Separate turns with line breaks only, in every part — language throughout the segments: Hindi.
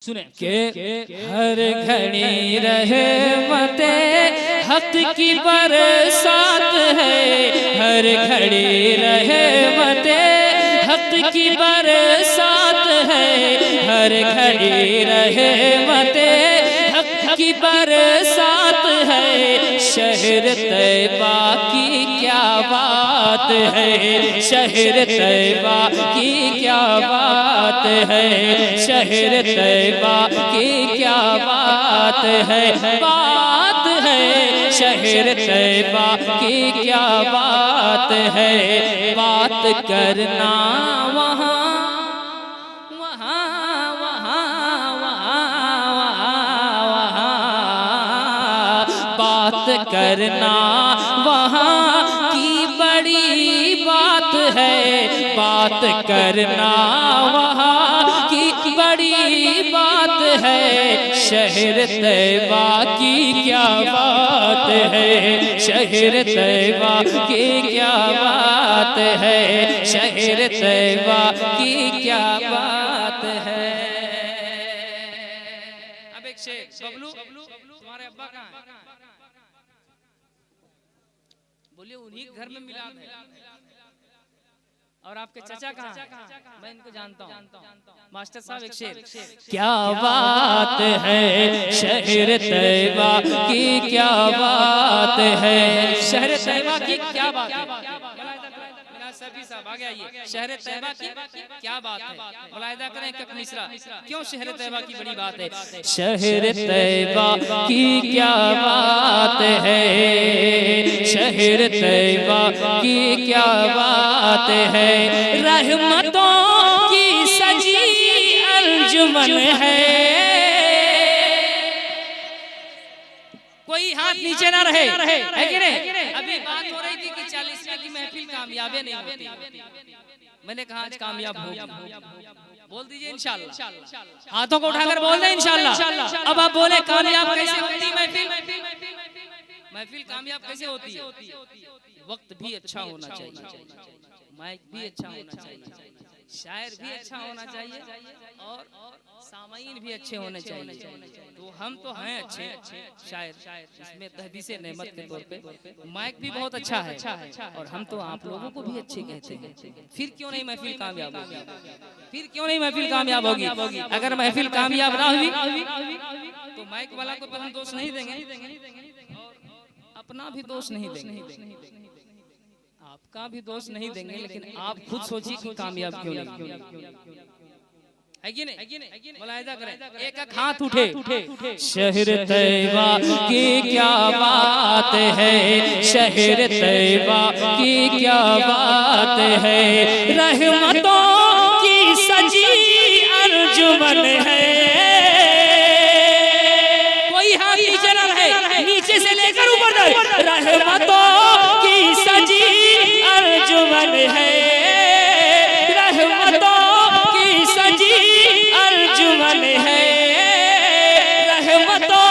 सुने के हर घड़ी रहमते हक की बरसात है, हर घड़ी रहमते हक की बरसात है, हर घड़ी रहमते हक की बरसात है। शहर तैबा की क्या बात है, शहर तैबा की क्या बात है, शहर तैबा की क्या बात है, बात है शहर तैबा की क्या बात है। बात करना वहाँ करना वहाँ की बड़ी बात है, बात करना वहाँ की बड़ी बात है। शहर तैबा की क्या बात है, शहर तैबा की क्या बात है, शहर तैबा की क्या बात है। अब एक शेर, बबलू तुम्हारे अब्बा कहाँ है? बोलिए उन्हीं घर में मिला है। और आपके चाचा कहाँ? मैं इनको जानता हूँ। मास्टर साहब एक शेर। क्या बात है शहर तैबा की क्या बात है, शहर तैबा की क्या बात है। सभी साहब आगे आइए। शहर तैबा की क्या बात है, मुलाहिदा करें कक मिश्रा क्यों शहर तैबा की बड़ी बात है। शहर तैबा की क्या बात है, शहर तैबा की क्या बात है। रहमतों की सजी अंजुमन है। कोई हाथ नीचे ना रहे, है कि नहीं? अभी बात हो रही थी कि 40वें की महफिल कामयाब नहीं होती। मैंने कहा आज कामयाब होगी। बोल दीजिए इंशाल्लाह। हाथों को उठाकर बोल दें इंशाल्लाह। अब आप बोले कामयाब कैसे होती महफिल? महफिल कामयाब कैसे होती है? वक्त भी अच्छा होना चाहिए, माइक भी अच्छा होना चाहिए, शायर भी अच्छा होना चाहिए और सामाईन भी अच्छे होने चाहिए। तो हम तो हैं अच्छे शायर, इसमें तहदीस नेमत के तौर पे माइक भी बहुत अच्छा है और हम तो आप लोगों को भी अच्छे कहते हैं। फिर क्यों नहीं महफिल कामयाब होगी? फिर क्यों नहीं महफिल कामयाब होगी? अगर महफिल कामयाब ना हुई तो माइक वाला को तो हम दोष नहीं देंगे और अपना भी दोष नहीं देंगे, आपका भी दोष नहीं देंगे, लेकिन आप खुद सोचिए कि कामयाब क्यों नहीं है कि नहीं? मुलाहिदा करें, एक एक हाथ उठे। शहर तैबा की क्या बात है, शहर तैबा की क्या बात है। रहमतों की सजी अंजुमन है। कोई हाथ नीचे ना रहे, नीचे से लेकर ऊपर तक। रहमतों की सजी अंजुमन है, रहमतों की सजी अंजुमन है, रहमतों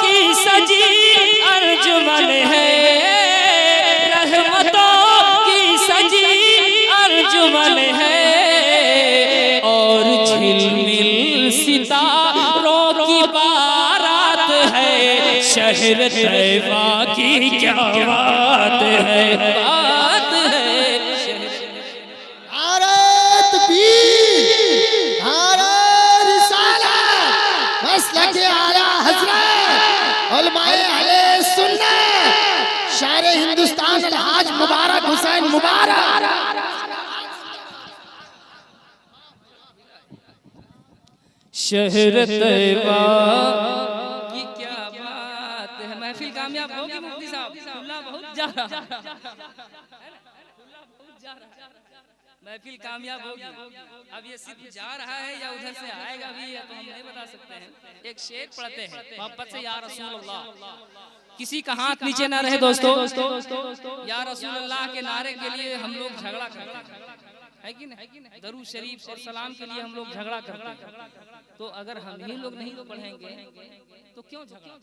की सजी अंजुमन है, रहमतों की सजी अंजुमन है। और झिलमिल सितारों की बारात है, शहर तैबा की क्या बात है, बात है।
शारे हिंदुस्तान अलहाज मुबारक हुसैन मुबारक।
शहर तैबा की क्या बात है। महफिल कामयाब होगी मुफ्ती साहब, खुला बहुत जा रहा, महफिल कामयाब होगी। अब ये सिर्फ जा रहा है या उधर से आएगा भी तो हम नहीं बता सकते हैं। एक शेर पढ़ते हैं मोहब्बत से, या रसूल अल्लाह। किसी का हाथ नीचे ना रहे दोस्तों, या रसूल अल्लाह के नारे के लिए हम लोग झगड़ा करते हैं, है कि नहीं? दरूद शरीफ और सलाम के लिए हम लोग झगड़ा करते हैं। तो अगर हम ही लोग नहीं पढ़ेंगे तो क्यों झगड़ा?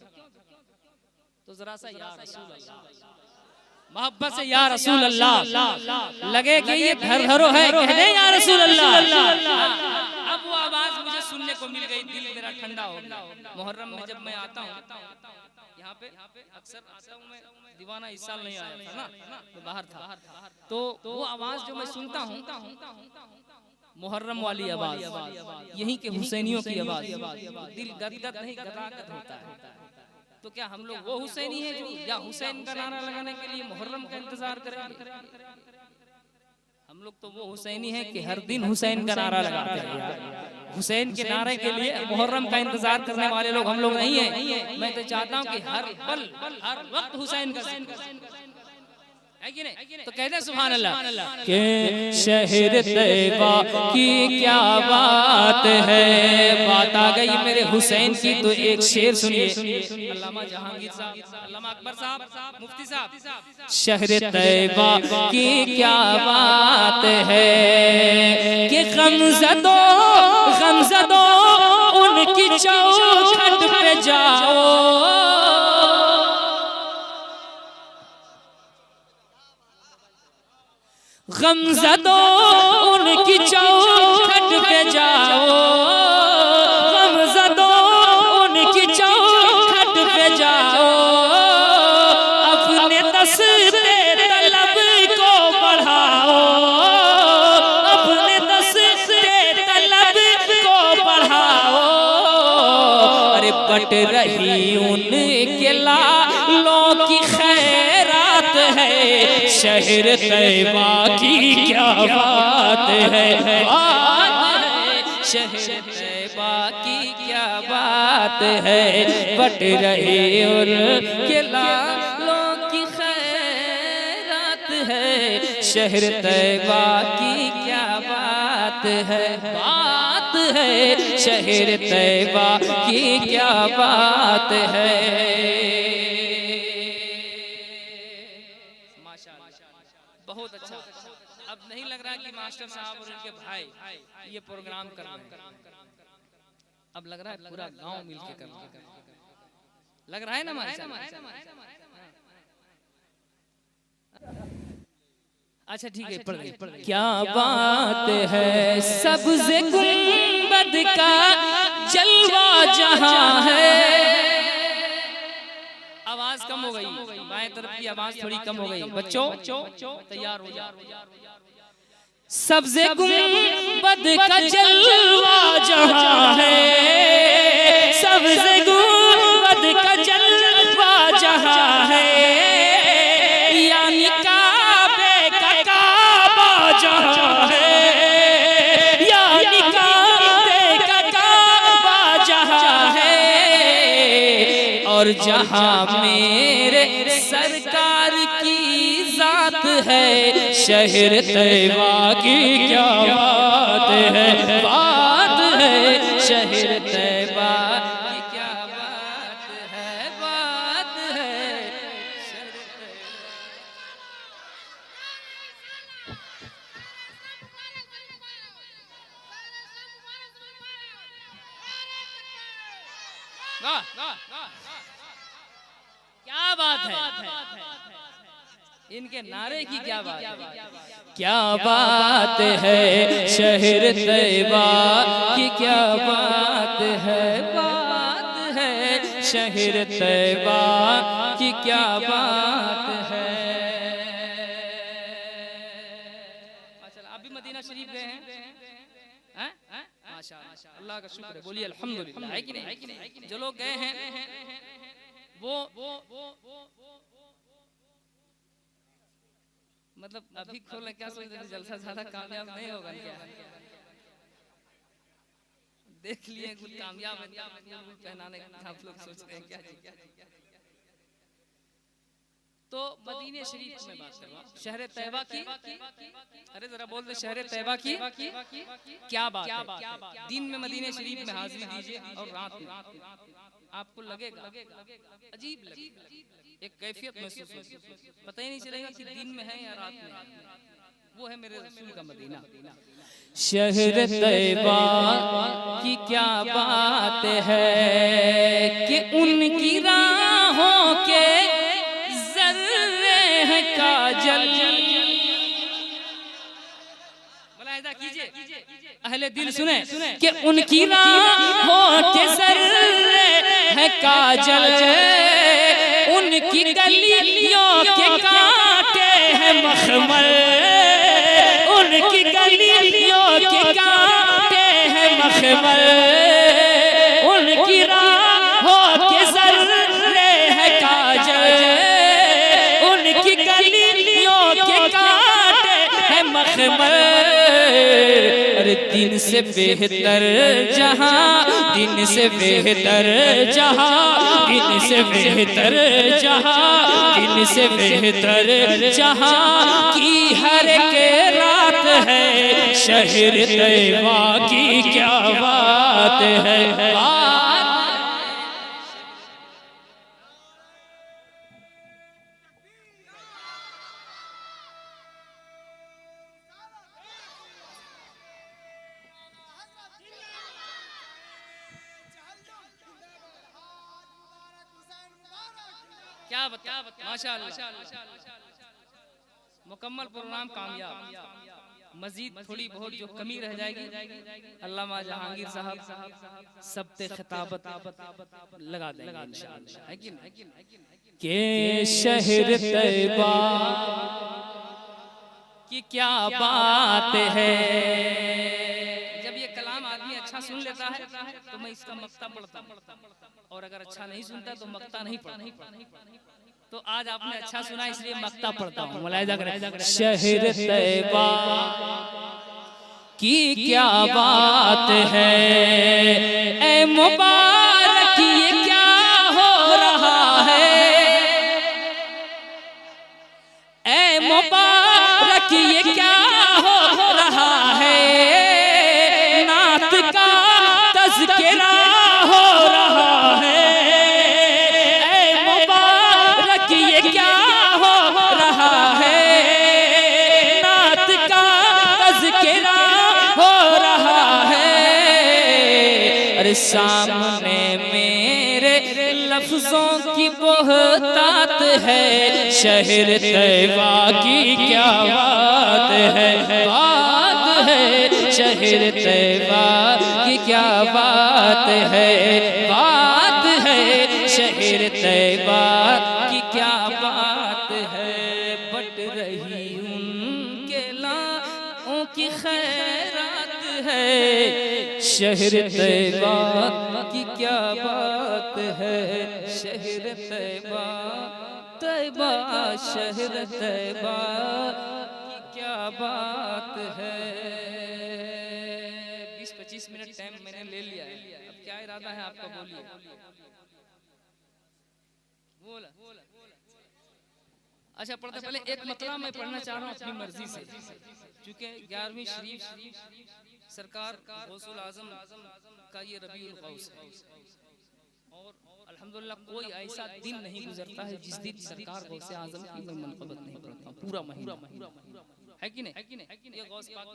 तो जरा सा या रसूल अल्लाह, मोहब्बत से या रसूल अल्लाह लगे कि ये धरो है, कह दे या रसूल अल्लाह। अब वो आवाज मुझे सुनने को मिल गई, दिल मेरा ठंडा हो गया। मुहर्रम में जब मैं आता हूँ यहाँ पे, अक्सर आता हूँ मैं, दीवाना इस साल नहीं आया था ना, तो बाहर था, तो वो आवाज जो मैं सुनता हूँ, मुहर्रम वाली आवाज, यहीं के हुसैनियों की आवाज, दिल गदगद नहीं गदगद होता है। तो क्या हम लोग वो हुसैनी है जो या हुसैन का नारा लगाने के लिए मुहर्रम का इंतजार करेंगे? हम लोग तो वो हुसैनी है कि हर दिन हुसैन का नारा लगाते हैं। हुसैन के नारे के लिए मुहर्रम का इंतजार करने वाले लोग हम लोग नहीं है। मैं तो चाहता हूँ कि हर पल हर वक्त हुसैन का है कि नहीं? तो कहते हैं सुभान अल्लाह के शहर तैयबा की क्या बात है। बात आ गई मेरे हुसैन की, तो एक शेर सुनिए, अल्लामा जहांगीर साहब, अल्लामा अकबर साहब, मुफ्ती साहब। शहर तैयबा की क्या बात है कि गमज़दो उनकी चौखट पे जाओ, गमज़दो उनकी चौखट पे जाओ, गमज़दो उनकी चौखट पे जाओ, अपने दस्ते तलब को बढ़ाओ, अपने दस्ते तलब को बढ़ाओ। अरे बट रही उनके लालों की खैरात है, शहर तैयबा की क्या बात है, शहर तैयबा की क्या बात है, बट रहे उनके लालों की खैरात है, शहर तैयबा की क्या बात है, बात है, शहर तैयबा की क्या बात है। बहुत अच्छा। अब नहीं लग रहा कि मास्टर साहब और उनके भाई ये प्रोग्राम कर रहे हैं, अब लग रहा है पूरा गांव मिलके कर रहा है, लग रहा है ना मास्टर? अच्छा ठीक है, पढ़ दे। क्या बात है सब्ज़े गुंबद का जलवा जहां है। आवाज कम हो गई, बाएं तरफ की आवाज थोड़ी कम हो गई। बच्चों तैयार हो जाओ। सब्ज़े गुंबद का जलवा जहां है, सब्ज़े गुंबद का जलवा जहां है, यानी काबे का काबा जहां है, यानी काबे का काबा जहां है, और जहां मेरे सरकार की जात है, शहर तैयबा की क्या बात है, बात है, शहर तैयबा की क्या बात है, बात है, शहर क्या बात है, इनके नारे की क्या बात है, क्या बात है, शहर तैयबा की क्या बात है, बात है, शहर तैयबा की क्या बात है। आप भी मदीना शरीफ गए हैं? माशाअल्लाह, अल्लाह का शुक्र है, बोलिए अल्हम्दुलिल्लाह। है कि नहीं? जो लोग गए हैं वो मतलब अभी खोले क्या सोचते हैं, जलसा ज्यादा कामयाब नहीं होगा क्या? देख लिए कुछ कामयाब पहनाने आप लोग सोच रहे हैं क्या? तो मदीने शरीफ में बात कर रहा हूं, शहर तैयबा की, अरे जरा बोल दे, शहर तैयबा की क्या बात है। दिन में मदीने शरीफ में हाजिरी दीजिए और रात में आपको लगेगा अजीब लगेगा, एक कैफियत महसूस होगी, पता ही नहीं चलेगा कि दिन में है या रात में है। वो है मेरे रसूल का मदीना। शहर तैयबा की क्या बात है कि उनकी राहों के जर्रे हैं काजल। मुलाहिजा कीजिए, अहले दिल सुने कि उनकी राहों के सर है काजल, उनकी गलियों के कांटे हैं मखमल, उनकी गलियों के कांटे हैं मखमल, उनकी राहों के सर है काजल, उनकी गलियों के कांटे हैं मखमल। अरे दिन से बेहतर जहां, दिन से बेहतर जहां, दिन से बेहतर जहां, दिन से बेहतर जहां की हर के रात है, शहर तैयबा की क्या बात है। क्या बता, माशाअल्लाह, मुकम्मल प्रोग्राम कामयाब। मजीद थोड़ी बहुत जो कमी रह जाएगी अल्लामा जहांगीर साहब सबते खिताबत लगा देंगे इंशाअल्लाह, है कि नहीं? के शहर तैयबा की क्या बात है। जब ये कलाम आदमी अच्छा सुन लेता है तो मैं इसका मक्ता पढ़ता हूँ, और अगर अच्छा नहीं सुनता तो मक्ता नहीं पढ़ता। तो आज आपने अच्छा सुना इसलिए मक्ता पढ़ता हूँ। मुलाहिजा करें, शहर तैयबा की क्या बात है, ऐ मुबारक ये क्या हो रहा है, ऐ मुबारक ये क्या हो रहा है, नात का तज़किरा हो रहा है, ऐ मुबारक ये क्या हो रहा है, नात का तज़किरा हो रहा है। अरे सामने मेरे लफ्जों की बोहतात है, शहर तैयबा की क्या बात है, बात है, शहर तैयबा की क्या बात है, बात है, शहर तैयबा की क्या बात है। बट रही उनके लाओं की खैरात है, शहर तैयबा की क्या बात है, शहर तैयबा, तैयबा शहर तैयबा की क्या बात है। 20-25 मिनट टाइम मैंने ले लिया है, अब क्या इरादा है आपका, बोलिए। अच्छा पढ़ते पहले एक मतलब मैं पढ़ना चाह रहा हूँ अपनी मर्जी से, क्योंकि 11वीं शरीफ सरकार गौसुल आजम का ये रबीउल गौस है, और अल्हम्दुलिल्लाह कोई ऐसा दिन नहीं गुजरता है जिस दिन सरकार गौसे आजम की मैं मनक़बत नहीं पढ़ता हूँ, पूरा महीना, है कि नहीं? ये गौस पाक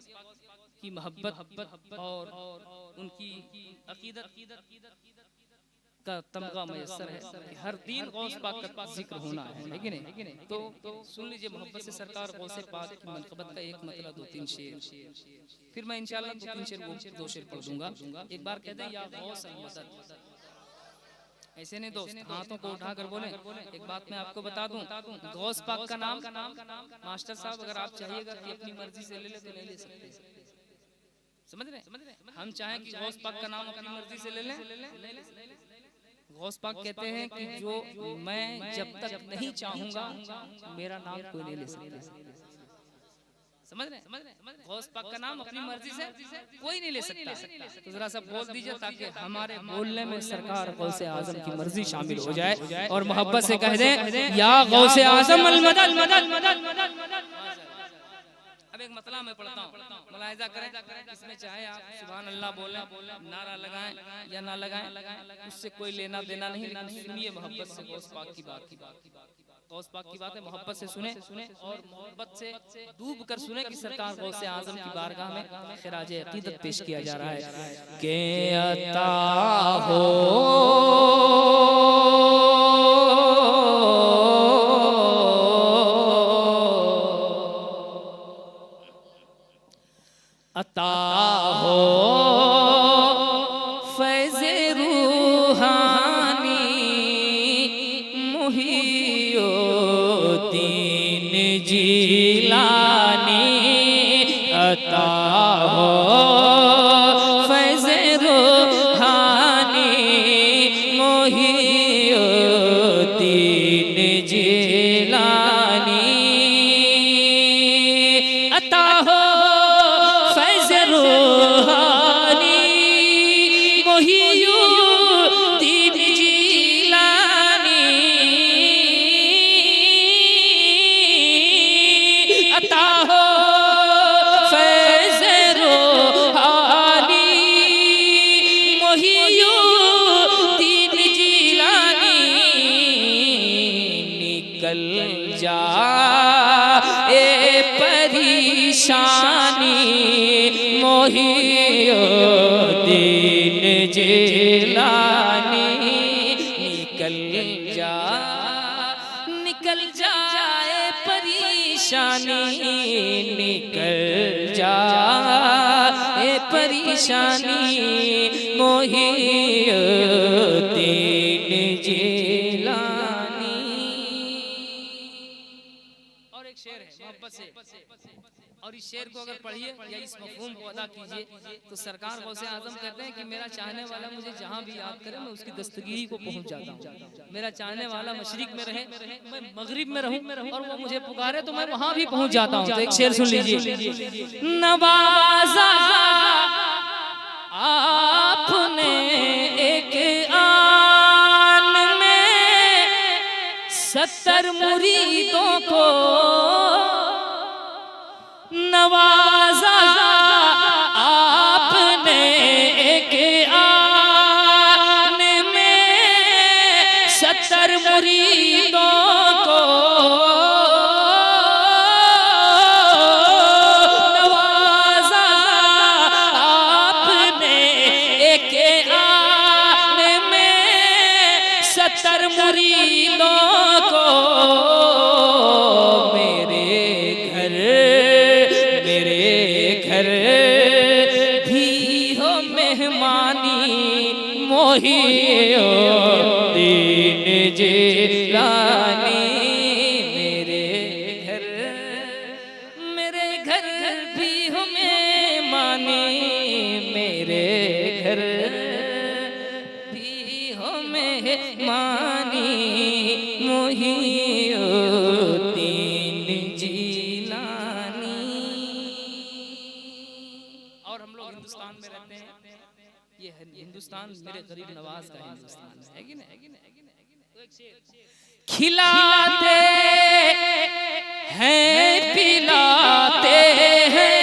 की मोहब्बत और उनकी अकीदत का तमगा मयस्सर है कि हर दिन गौस पाक का जिक्र होना है कि नहीं? तो सुन लीजिए मोहब्बत से सरकार गौसे पाक की मनक़बत का एक मतलब 2-3 शेर, फिर मैं इंशाअल्लाह 2-3 शेर 2 शेर पढ़ दूंगा। एक बार कहते हैं या गौस मदद, ऐसे नहीं दोस्त, हाथों को उठाकर बोले। एक बात मैं आपको बता दूं, गौस पाक का नाम मास्टर साहब अगर आप चाहिएगा कि अपनी मर्जी से ले ले तो ले ले सकते हैं, समझ रहे? हम चाहें कि गौस पाक का नाम अपनी मर्जी से ले लें। गौस पाक कहते हैं कि जो मैं जब तक नहीं चाहूंगा मेरा नाम कोई नहीं ले सकता, समझ रहे? गौस पाक का नाम अपनी मर्जी से कोई नहीं ले सकता। तो जरा सा बोल दीजिए ताकि हमारे बोलने में सरकार गौसे आजम की मर्जी शामिल हो जाए, और मोहब्बत से कह दें या गौसे आजम अल मदद मदद मदद मदद। अब एक मतलब मैं पढ़ता हूँ, मुलाहिजा करें, इसमें चाहे आप सुभान अल्लाह बोलें, नारा लगाएं या ना लगाएं, उससे कोई लेना देना नहीं, सुनिए मोहब्बत से गौस पाक की बात, गौस पाक की बात है, मोहब्बत से सुने और मोहब्बत से डूब कर सुने कि सरकार गौसे आजम की बारगाह में खिराज अकीदत पेश किया जा रहा है। के अता हो अता हो मोहिउद्दीन जिलानी निकल जाए परेशानी, निकल जाए परेशानी, मोहिउद्दीन जिलानी। और एक शेर है मोहब्बत से, और इस शेर को अगर पढ़िए या इस मफ़हूम को अदा कीजिए तो सरकार गौसे आज़म कहते हैं कि मेरा चाहने वाला मुझे जहाँ भी याद करे मैं उसकी दस्तगीरी को पहुँच जाता हूँ। मेरा चाहने वाला मशरिक में रहे, मैं मगरिब में रहूँ, और वो मुझे पुकारे तो मैं वहाँ भी पहुँच जाता हूँ। तो एक शेर सुन लीजिए। नवाज़ा आपने एक आन में 70 मुरीदों को, नवाज़ा आपने एक आन में 70 मुरीदों को, नवाज़ा आपने एक आन में 70 मुरीदों को। मोहिउद्दीन जिलानी मेरे घर भी हो मेहमानी, मेरे घर भी हो मेहमानी, मोहिउद्दीन जिलानी। और हम लोग हिंदुस्तान में रहते हैं, ये हिंदुस्तान मेरे गरीब नवाज का हिंदुस्तान है कि नहीं? तो एक शेर, खिलाते हैं पिलाते हैं,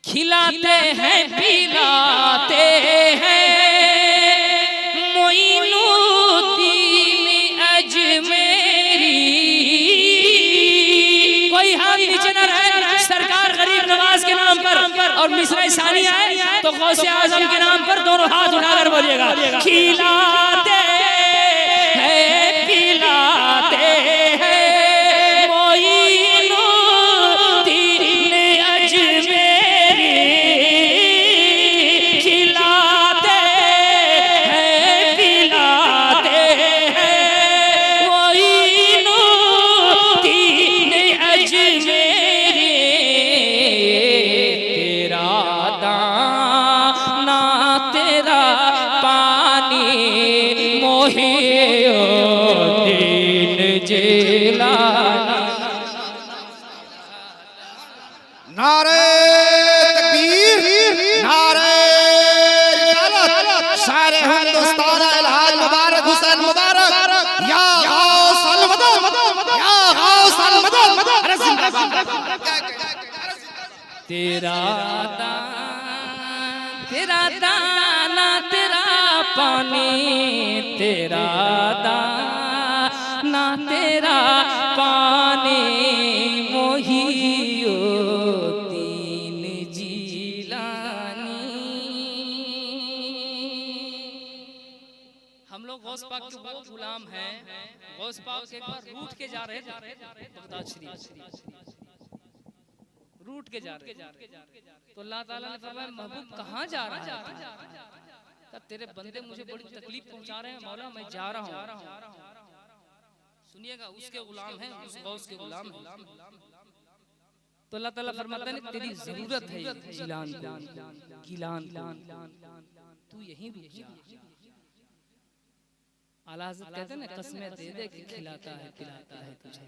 खिलाते हैं पिलाते हैं, मोइनुद्दीन अजमेरी। कोई हाथ नीचे न रहे, सरकार गरीब नवाज के नाम पर और मिसरा सानी आए तो गौसे आजम के नाम पर दोनों हाथ उठाकर बोलिएगा। खिलाते हैं पिलाते हैं, मोइनुद्दीन अजमेरी। खिलाते हैं पिलाते हैं, मोइनुद्दीन अजमेरी। मोहिउद्दीन जिलानी।
नारे तकबीर, नारे रिसालत, सारे हिंदुस्तान अलहाज मुबारक हुसैन मुबारक, या गौस अल मदद, या गौस अल मदद। अरे जिंदाबाद।
तेरा दाना तेरा पानी, तेरा दाना तेरा पानी, मोहिउद्दीन जिलानी। हम लोग गौस पाक के वो गुलाम हैं, गौस पाक एक बार रूठ के जा रहे थे बगदाद शरीफ, रूठ के जा रहे तो अल्लाह ताला ने फरमाया महबूब कहाँ जा रहा है? तेरे बंदे मुझे बड़ी तकलीफ पहुंचा रहे हैं मौला, मैं जा रहा हूँ। सुनिएगा, उसके गुलाम हैं, उस गौस के गुलाम हैं। तो अल्लाह ताला फरमाता है तेरी जरूरत है जिलान को, गिलान तू यहीं रुक जा। आला हज़रत कहते हैं ना, कसमें दे दे के खिलाता है पिलाता है तुझे,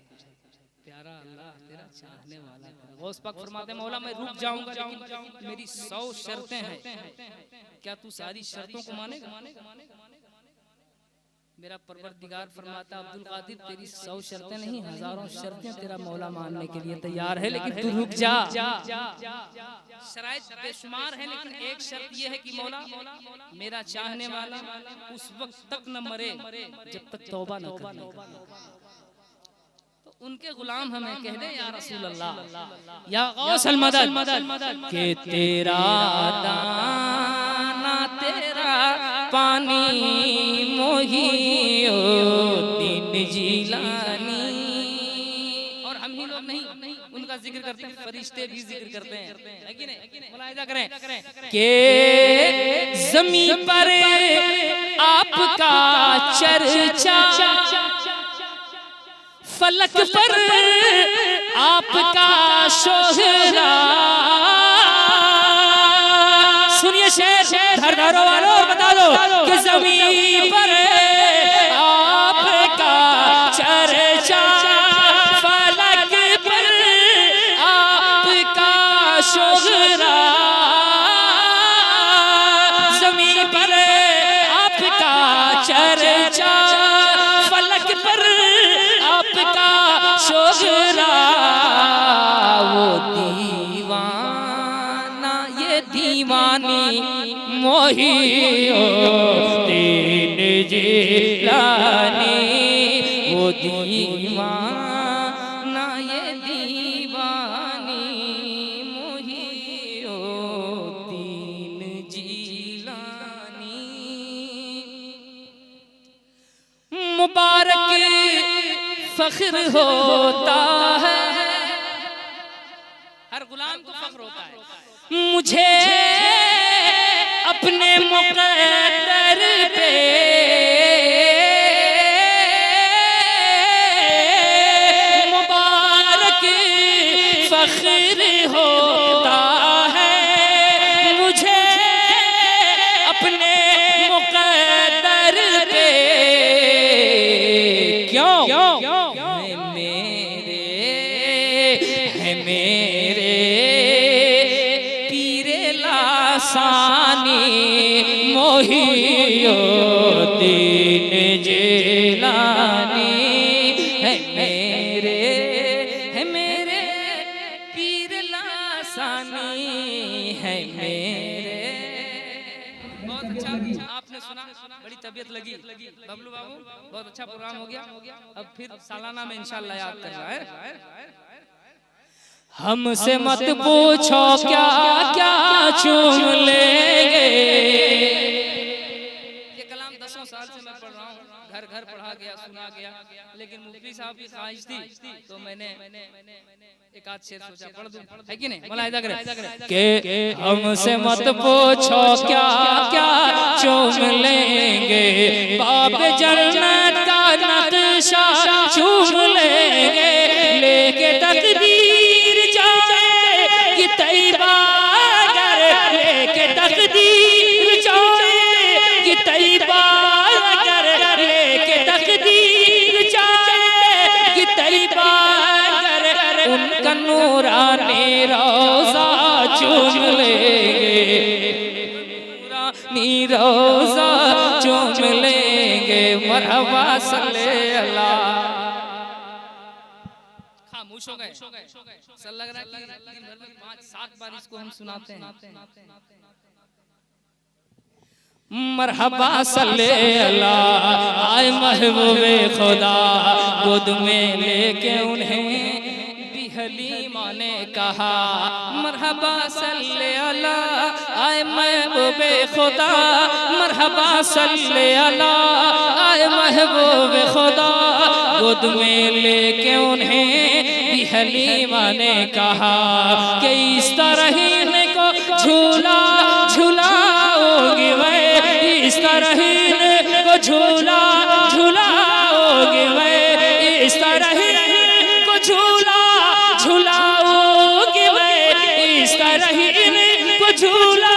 प्यारा अल्लाह तेरा चाहने वाला। गौस पाक फरमाते हैं मौला मैं रुक जाऊंगा लेकिन मेरी 100 शर्तें हैं, क्या तू सारी शर्तों को मानेगा? मेरा परवरदिगार फरमाता अब्दुल कादिर तेरी 100 शर्तें नहीं, हजारों शर्तें तेरा मौला मानने के लिए तैयार है, लेकिन तू रुक जा। शराइत बेशुमार है लेकिन एक शर्त यह है कि मौला मेरा चाहने वाला उस वक्त तक न मरे जब तक तौबा न करे। तो उनके गुलाम हमें कह दे या रसूल अल्लाह या गौसल मदद के तेरा दाना तेरा पानी मोहिउद्दीन जिलानी। और हम ही लोग नहीं उनका जिक्र करते हैं, फरिश्ते भी जिक्र करते हैं, है कि नहीं? मुलाहिजा करें के ज़मीन पर आपका चर्चा, फलक पर आपका शोहरा। सुनिए शेर, धरो वालों और बता दो कि ज़मीन पर आपका चर्चा, फलक पर आपका शोहरा। ज़मीन पर आपका चर्चा, फलक पर आपका शोहरा। वो दीवाना ये दीवानी मोहिउद्दीन जिलानी। वो दीवाना ये दीवानी मोहिउद्दीन जिलानी। मुबारक फख्र होता है, हर गुलाम को फख्र होता है, मुझे अपने मुक़द्दर पे मुबारक फख्र होता है, मुझे अपने मुक़द्दर पे। क्यों? मेरे पीरे लासानी मोहिउद्दीन जिलानी। है मेरे पीर लासानी, है मेरे। बहुत अच्छा आपने सुना, बड़ी तबीयत लगी बबलू बाबू, बहुत अच्छा प्रोग्राम हो गया। अब फिर सालाना में इंशाल्लाह याद करना है। हमसे मत पूछो क्या क्या चूम लेंगे। ये कलाम 10 साल से मैं पढ़ रहा हूँ, घर घर पढ़ा गया, सुना गया, लेकिन मुफ्ती साहब की ख्वाहिश थी तो मैंने एक आध शेर सोचा पढ़ दूं, है कि नहीं? मुलाहिजा करें कि हमसे मत पूछो क्या क्या चूम लेंगे, बाब जन्नत का नक्शा चूम लेंगे, लेके तकदीर जाएगी तैयबा अगर, लेके तकदीर जाएगी तैयबा अगर, लेके तकदीर जाएगी तैयबा अगर, उनका नूरानी रोज़ा चूम लेंगे, नूरानी रोज़ा चूम लेंगे। मरहबा सल्ले अला। खामोश हो गए, ऐसा लग रहा है कि दिन भर में 5-7 बार इसको हम सुनाते हैं। मरहबा सल्ले अला आए महबूबे खुदा, गोद में लेके उन्हें भी हलीमा ने कहा। मरहबा सल्ले अला आए महबूबे खुदा, मरहबा सल्ले अला आए महबूबे खुदा, गोद में लेके उन्हें भी हलीमा ने कहा कि इस तरह इनको झूला झूलाओगे वे, इस तरह इनको झूला झूलाओगे वे, इस तरह इनको झूला झूलाओगे वे, इस तरह इनको झूला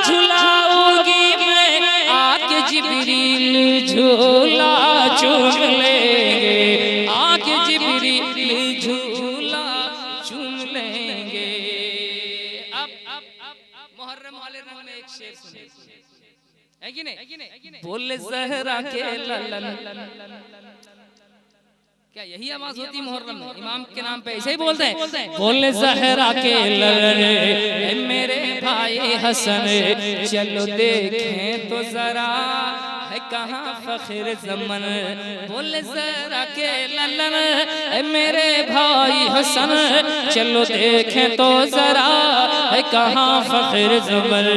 झूलाओगी मैं। आके जिब्रील झूला चूम लेंगे, आके जिब्रील झूला चूम लेंगे। अब मुहर्रम वाले रंग में एक शेर सुने, है कि नहीं? बोले ज़हरा के ललन, क्या यही आवाज होती मुहर्रम में? इमाम के नाम पे ऐसे ही बोलते हैं, बोले ज़हरा के ललन मेरे भाई हसन, चलो देखें तो जरा है कहाँ फखर ज़मन, बोले ज़रा के ललन है मेरे भाई हसन, चलो देखें तो ज़रा है कहाँ फखर ज़मन,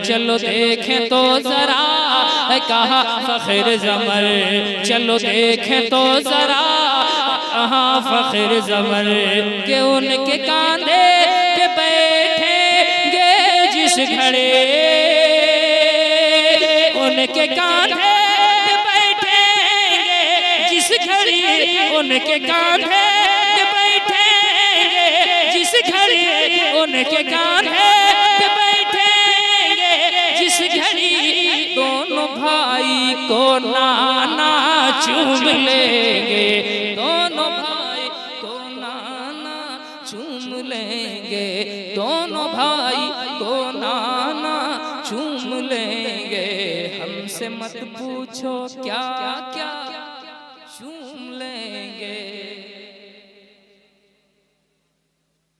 चलो देखें तो ज़रा है कहाँ फखर ज़मन, चलो देखें तो ज़रा कहाँ फखर ज़मन, के उनके कांधे पे बैठेंगे जिस घड़े, उनके कांधे पे बैठेंगे जिस घड़ी, उनके कांधे पे बैठेंगे जिस घड़ी, उनके कांधे पे बैठेंगे जिस घड़ी, दोनों भाई को नाना चूम लेंगे, दोनों भाई को नाना चूम लेंगे, दोनों भाई को नाना चूम लेंगे। हमसे मत पूछो क्या क्या